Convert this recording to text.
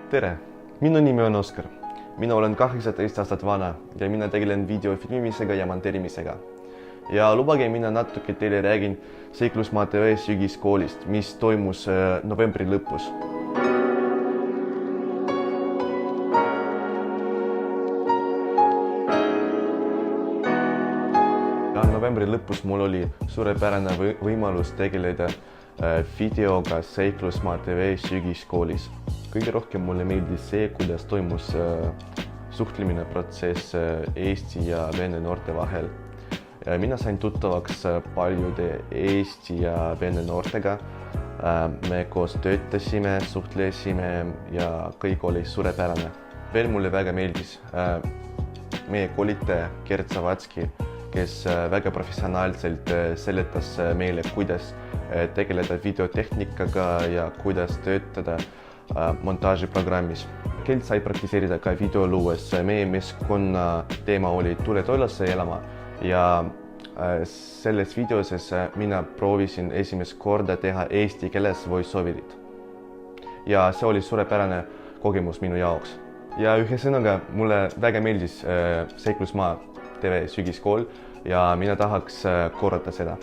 Tere! Minu nimi on Oskar. Mina olen 18 aastat vana ja mina tegelen videofilmimisega ja monteerimisega. Ja lubage mina natuke teile räägin Seiklusmaa TV sügiskoolist, mis toimus novembri lõpus. Novembri lõpus mul oli suurepärane võimalus tegeleda videoga Seiklusmaa TV sügiskoolis. Kõige rohkem mulle meeldis see, kuidas toimus suhtlemine protsess Eesti ja vene noorte vahel. Mina sain tuttavaks paljude Eesti ja vene noortega. Me koos töötasime, suhtlesime ja kõik oli suurepärane. Veel mulle väga meeldis meie koolitaja Gert Savatski, kes väga professionaalselt seletas meile, kuidas tegeleda videotehnikaga ja kuidas töötada montaažiprogrammis. Gert sai praktiseerida ka video luues. Meie meeskonna teema oli Tule toilasse elama ja selles videoses mina proovisin esimest korda teha eesti keeles voice-overit. Ja see oli suurepärane kogemus minu jaoks. Ja ühesõnaga mulle väga meeldis Seiklusmaa TV sügiskool ja mina tahaks korrata seda.